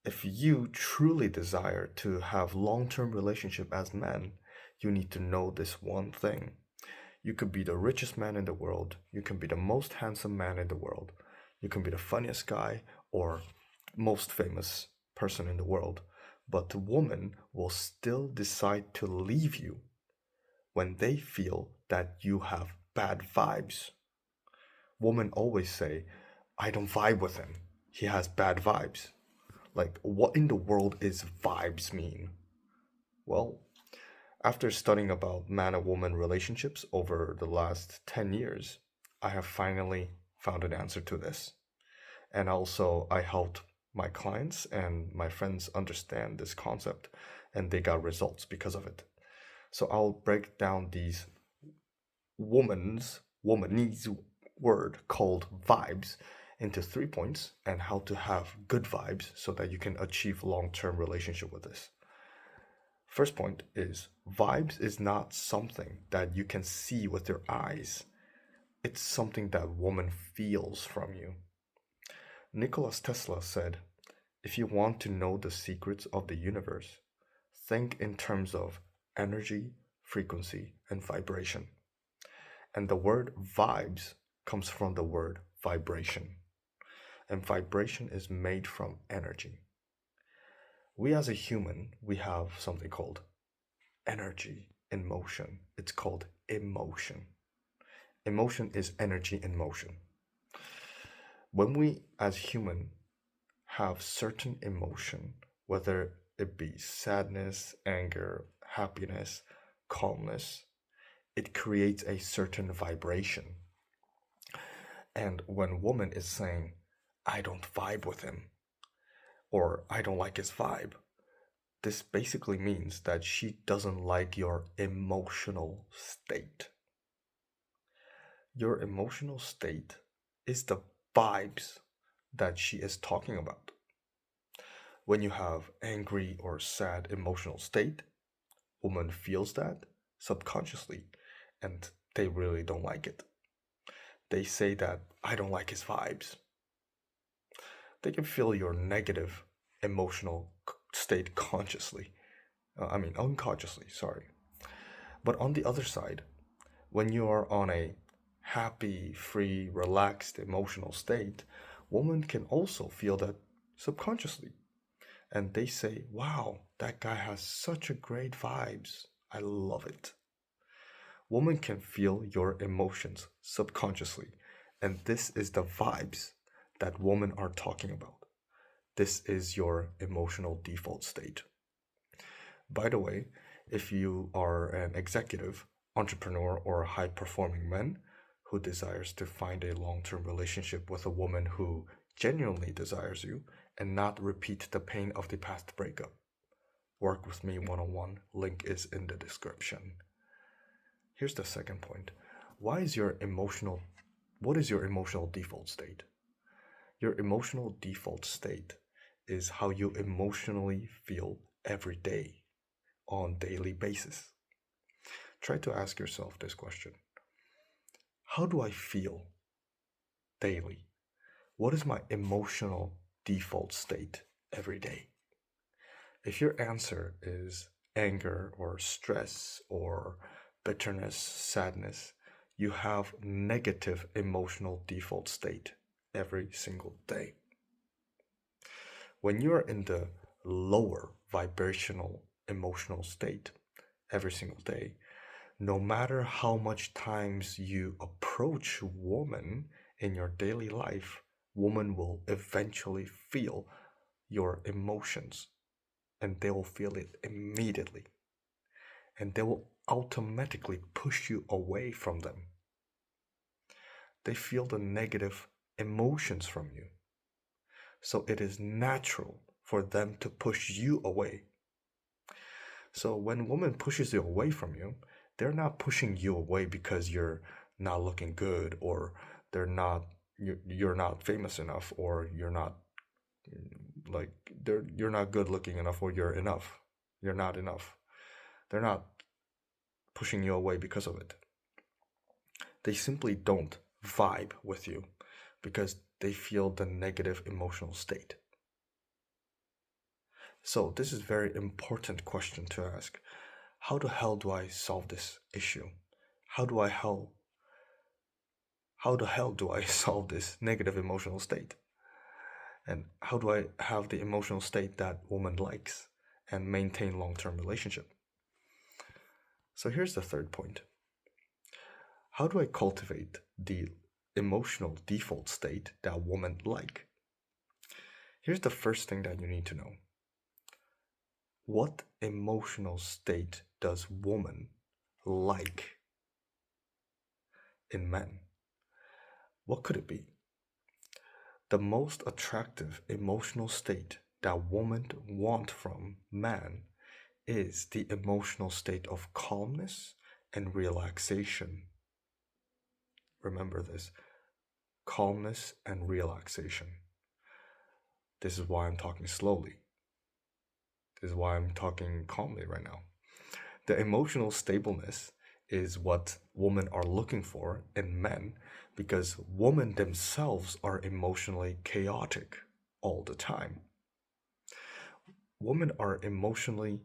If you truly desire to have long-term relationship as men, you need to know this one thing. You could be the richest man in the world, you can be the most handsome man in the world, you can be the funniest guy or most famous person in the world, but the woman will still decide to leave you when they feel that you have bad vibes. Women always say, I don't vibe with him. He has bad vibes. Like, what in the world is vibes mean? Well, after studying about man and woman relationships over the last 10 years, I have finally found an answer to this. And also, I helped my clients and my friends understand this concept, and they got results because of it. So I'll break down these womanese word called vibes into 3 points and how to have good vibes so that you can achieve long-term relationship with this. First point is vibes is not something that you can see with your eyes. It's something that woman feels from you. Nikola Tesla said, if you want to know the secrets of the universe, think in terms of energy, frequency, and vibration. And the word vibes comes from the word vibration. And vibration is made from energy. We as a human, we have something called energy in motion. It's called emotion. Emotion is energy in motion. When we as human have certain emotion, whether it be sadness, anger, happiness, calmness, it creates a certain vibration. And when woman is saying, I don't vibe with him, or I don't like his vibe, this basically means that she doesn't like your emotional state. Your emotional state is the vibes that she is talking about. When you have angry or sad emotional state, woman feels that subconsciously and they really don't like it. They say that I don't like his vibes. They can feel your negative emotional state consciously. Unconsciously, sorry. But on the other side, when you are on a happy, free, relaxed emotional state, women can also feel that subconsciously. And they say, wow, that guy has such a great vibes. I love it. Women can feel your emotions subconsciously. And this is the vibes that women are talking about. This is your emotional default state. By the way, if you are an executive, entrepreneur, or a high performing man who desires to find a long term relationship with a woman who genuinely desires you and not repeat the pain of the past breakup, work with me one on one. Link is in the description. Here's the second point. Why is your emotional what is your emotional default state? Your emotional default state is how you emotionally feel every day on daily basis. Try to ask yourself this question. How do I feel daily? What is my emotional default state every day? If your answer is anger or stress or bitterness, sadness, you have negative emotional default state every single day. When you're in the lower vibrational emotional state every single day, no matter how much times you approach woman in your daily life, woman will eventually feel your emotions and they will feel it immediately. And they will automatically push you away from them. They feel the negative emotions from you. So it is natural for them to push you away. So when a woman pushes you away from you, they're not pushing you away because you're not looking good or you're not famous enough or you're not like you're not good looking enough or you're enough. You're not enough. They're not pushing you away because of it. They simply don't vibe with you because they feel the negative emotional state. So this is a very important question to ask. How the hell do I solve this issue? How do I hell how the hell do I solve this negative emotional state? And how do I have the emotional state that woman likes and maintain long-term relationship? So here's the third point. How do I cultivate the emotional default state that women like? Here's the first thing that you need to know. What emotional state does woman like in men? What could it be? The most attractive emotional state that women want from man is the emotional state of calmness and relaxation. Remember this, calmness and relaxation. This is why I'm talking slowly. This is why I'm talking calmly right now. The emotional stableness is what women are looking for in men because women themselves are emotionally chaotic all the time. Women are emotionally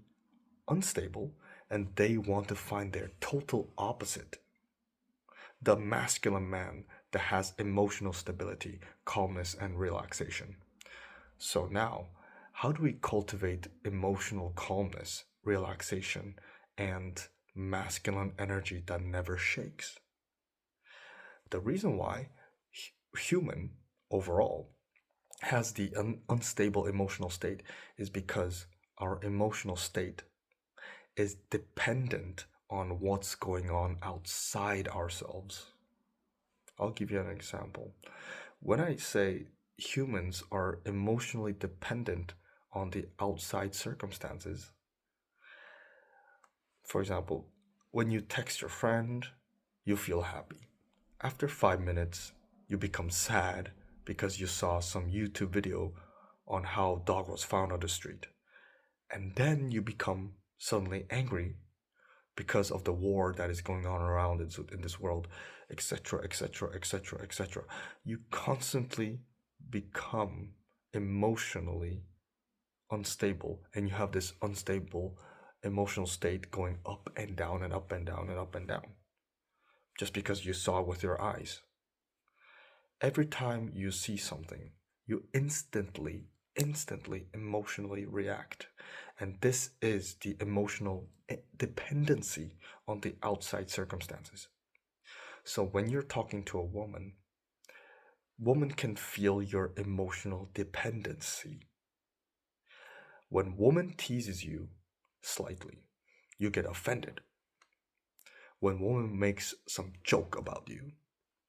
unstable and they want to find their total opposite, the masculine man that has emotional stability, calmness, and relaxation. So now, how do we cultivate emotional calmness, relaxation, and masculine energy that never shakes? The reason why human overall has the unstable emotional state is because our emotional state is dependent on what's going on outside ourselves. I'll give you an example. When I say humans are emotionally dependent on the outside circumstances, for example, when you text your friend, you feel happy. After 5 minutes, you become sad because you saw some YouTube video on how dog was found on the street. And then you become suddenly angry because of the war that is going on around in this world, etc., etc., etc., etc. You constantly become emotionally unstable, and you have this unstable emotional state going up and down and up and down and up and down just because you saw it with your eyes. Every time you see something, you instantly emotionally react. And this is the emotional dependency on the outside circumstances. So when you're talking to a woman can feel your emotional dependency. When woman teases you slightly, you get offended. When woman makes some joke about you,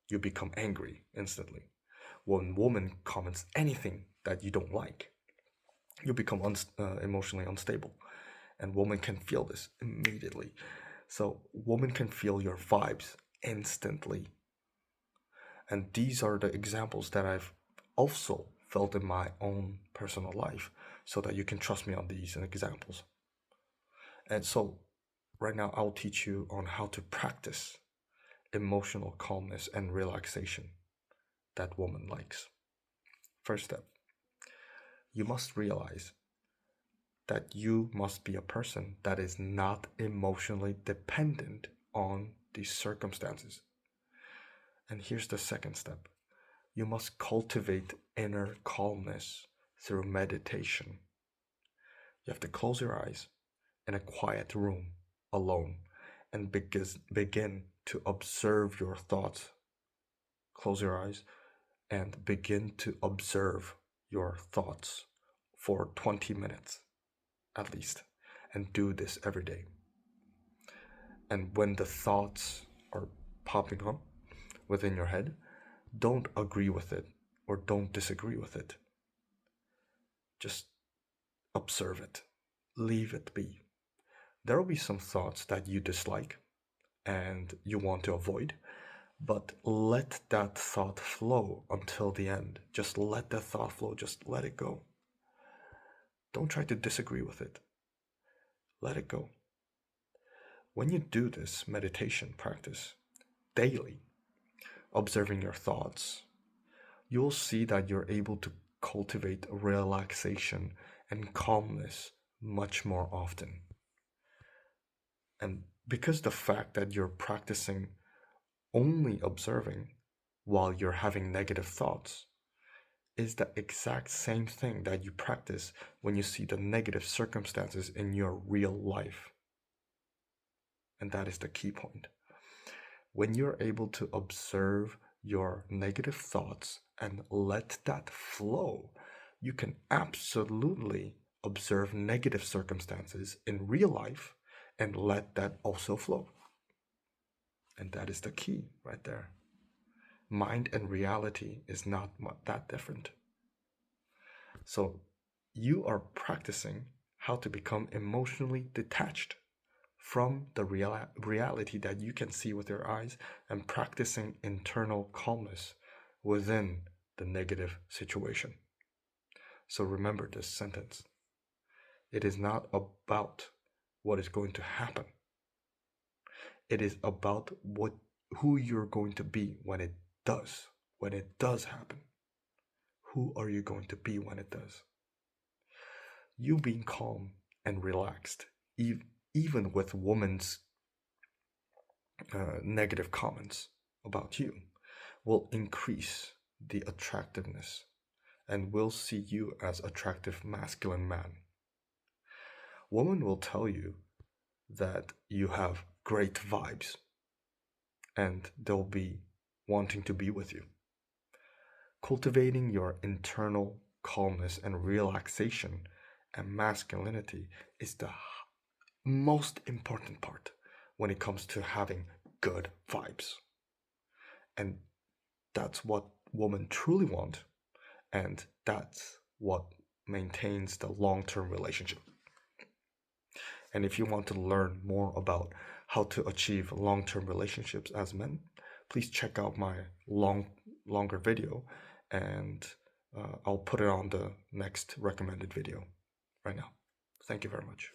you become angry instantly. When woman comments anything that you don't like, you become emotionally unstable, and woman can feel this immediately. So woman can feel your vibes instantly, and these are the examples that I've also felt in my own personal life, so that you can trust me on these examples. And so right now I'll teach you on how to practice emotional calmness and relaxation that woman likes. First step, you must realize that you must be a person that is not emotionally dependent on these circumstances. And here's the second step, you must cultivate inner calmness through meditation. You have to close your eyes in a quiet room alone and begin to observe your thoughts. Close your eyes and begin to observe your thoughts for 20 minutes at least, and do this every day. And when the thoughts are popping up within your head, don't agree with it or don't disagree with it. Just observe it, leave it be. There will be some thoughts that you dislike and you want to avoid, but let that thought flow until the end. Just let that thought flow, just let it go. Don't try to disagree with it. Let it go. When you do this meditation practice daily, observing your thoughts, you'll see that you're able to cultivate relaxation and calmness much more often. And because the fact that you're practicing only observing while you're having negative thoughts is the exact same thing that you practice when you see the negative circumstances in your real life. And that is the key point. When you're able to observe your negative thoughts and let that flow, you can absolutely observe negative circumstances in real life and let that also flow. And that is the key right there. Mind and reality is not that different. So you are practicing how to become emotionally detached from the reality that you can see with your eyes and practicing internal calmness within the negative situation. So remember this sentence. It is not about what is going to happen. It is about who you're going to be when it does happen. Who are you going to be when it does? You being calm and relaxed, even with women's negative comments about you, will increase the attractiveness and will see you as attractive masculine man. Women will tell you that you have great vibes and they'll be wanting to be with you. Cultivating your internal calmness and relaxation and masculinity is the most important part when it comes to having good vibes. And that's what women truly want, and that's what maintains the long term relationship. And if you want to learn more about how to achieve long term relationships as men, please check out my longer video, and I'll put it on the next recommended video right now. Thank you very much.